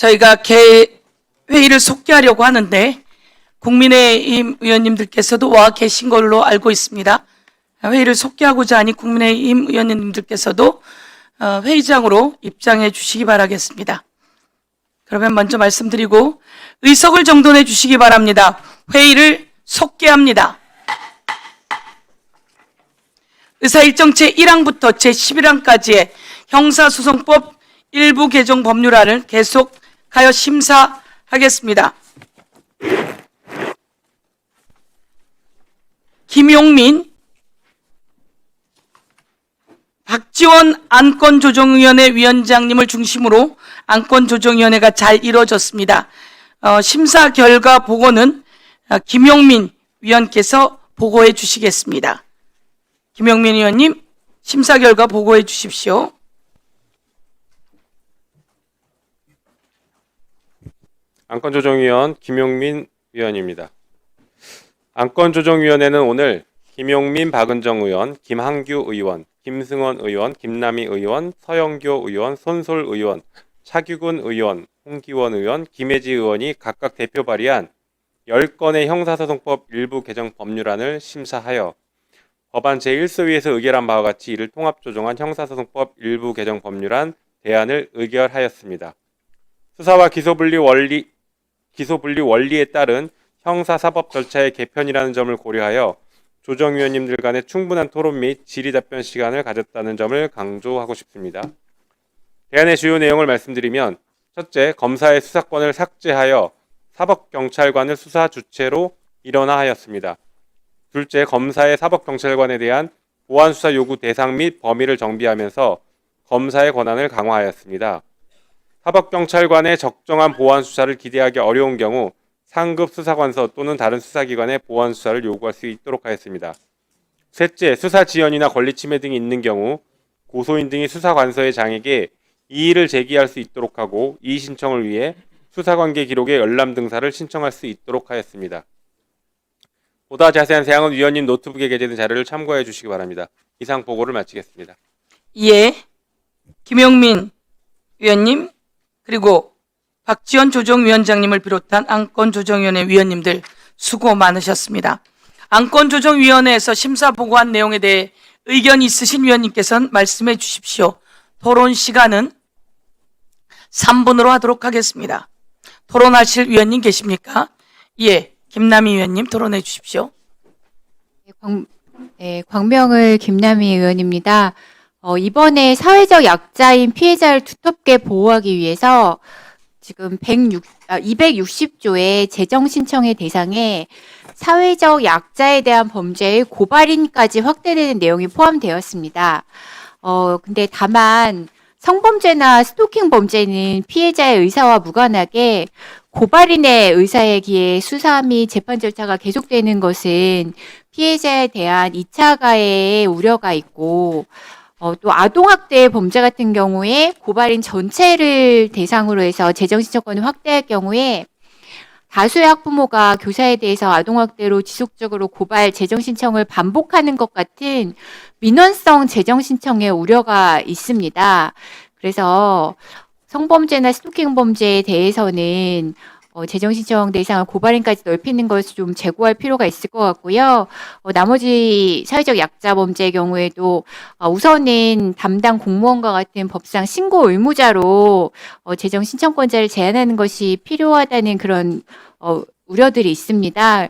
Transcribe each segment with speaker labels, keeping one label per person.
Speaker 1: 저희가 회의를 속기하려고 하는데 국민의힘 의원님들께서도 와 계신 걸로 알고 있습니다. 회의를 속기하고자 하니 국민의힘 의원님들께서도 회의장으로 입장해 주시기 바라겠습니다. 그러면 먼저 말씀드리고 의석을 정돈해 주시기 바랍니다. 회의를 속기합니다. 의사일정 제1항부터 제11항까지의 형사소송법 일부 개정 법률안을 계속하여 심사하겠습니다. 김용민, 박지원 안건조정위원회 위원장님을 중심으로 안건조정위원회가 잘 이루어졌습니다. 심사 결과 보고는 김용민 위원께서 보고해 주시겠습니다. 김용민 의원님, 심사 결과 보고해 주십시오.
Speaker 2: 안건조정위원 김용민 위원입니다. 안건조정위원회는 오늘 김용민, 박은정 의원, 김한규 의원, 김승원 의원, 김남희 의원, 서영교 의원, 손솔 의원, 차규근 의원, 홍기원 의원, 김혜지 의원이 각각 대표 발의한 10건의 형사소송법 일부 개정 법률안을 심사하여 법안 제1소위에서 의결한 바와 같이 이를 통합조정한 형사소송법 일부 개정 법률안 대안을 의결하였습니다. 수사와 기소분리 원리에 따른 형사사법 절차의 개편이라는 점을 고려하여 조정위원님들 간의 충분한 토론 및 질의답변 시간을 가졌다는 점을 강조하고 싶습니다. 대안의 주요 내용을 말씀드리면, 첫째, 검사의 수사권을 삭제하여 사법경찰관을 수사 주체로 일원화하였습니다. 둘째, 검사의 사법경찰관에 대한 보안수사 요구 대상 및 범위를 정비하면서 검사의 권한을 강화하였습니다. 사법경찰관의 적정한 보안수사를 기대하기 어려운 경우 상급 수사관서 또는 다른 수사기관의 보안수사를 요구할 수 있도록 하였습니다. 셋째, 수사 지연이나 권리침해 등이 있는 경우 고소인 등이 수사관서의 장에게 이의를 제기할 수 있도록 하고, 이의 신청을 위해 수사관계 기록의 열람 등사를 신청할 수 있도록 하였습니다. 보다 자세한 사항은 위원님 노트북에 게재된 자료를 참고해 주시기 바랍니다. 이상 보고를 마치겠습니다.
Speaker 1: 예, 김용민 위원님, 그리고 박지원 조정위원장님을 비롯한 안건조정위원회 위원님들 수고 많으셨습니다. 안건조정위원회에서 심사 보고한 내용에 대해 의견 있으신 위원님께서는 말씀해 주십시오. 토론 시간은 3분으로 하도록 하겠습니다. 토론하실 위원님 계십니까? 예, 김남희 위원님 토론해 주십시오.
Speaker 3: 광명을 김남희 의원입니다. 이번에 사회적 약자인 피해자를 두텁게 보호하기 위해서 지금 260조의 재정 신청의 대상에 사회적 약자에 대한 범죄의 고발인까지 확대되는 내용이 포함되었습니다. 근데 다만 성범죄나 스토킹 범죄는 피해자의 의사와 무관하게 고발인의 의사에 기해 수사 및 재판 절차가 계속되는 것은 피해자에 대한 2차 가해의 우려가 있고, 또 아동학대 범죄 같은 경우에 고발인 전체를 대상으로 해서 재정신청권을 확대할 경우에 다수의 학부모가 교사에 대해서 아동학대로 지속적으로 고발 재정신청을 반복하는 것 같은 민원성 재정신청의 우려가 있습니다. 그래서 성범죄나 스토킹 범죄에 대해서는 재정신청 대상을 고발인까지 넓히는 것을 좀 제고할 필요가 있을 것 같고요. 나머지 사회적 약자 범죄의 경우에도 우선은 담당 공무원과 같은 법상 신고 의무자로 재정신청권자를 제한하는 것이 필요하다는 그런 우려들이 있습니다.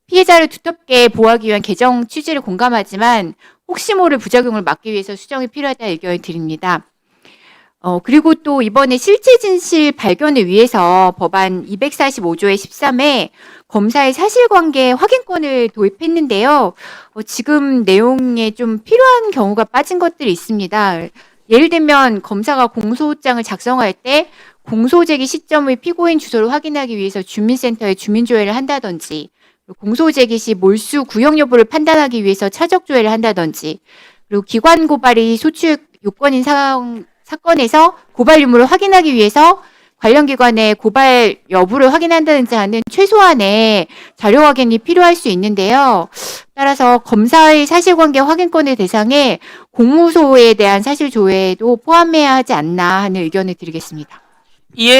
Speaker 3: 피해자를 두텁게 보호하기 위한 개정 취지를 공감하지만 혹시 모를 부작용을 막기 위해서 수정이 필요하다는 의견을 드립니다. 그리고 또 이번에 실체 진실 발견을 위해서 법안 245조의 13에 검사의 사실관계 확인권을 도입했는데요. 지금 내용에 좀 필요한 경우가 빠진 것들이 있습니다. 예를 들면 검사가 공소장을 작성할 때 공소 제기 시점의 피고인 주소를 확인하기 위해서 주민센터에 주민조회를 한다든지, 공소 제기 시 몰수 구형 여부를 판단하기 위해서 차적 조회를 한다든지, 그리고 기관 고발이 소추 요건인 사건에서 고발 유무를 확인하기 위해서 관련 기관의 고발 여부를 확인한다든지 하는 최소한의 자료 확인이 필요할 수 있는데요. 따라서 검사의 사실관계 확인권의 대상에 공무소에 대한 사실 조회도 포함해야 하지 않나 하는 의견을 드리겠습니다.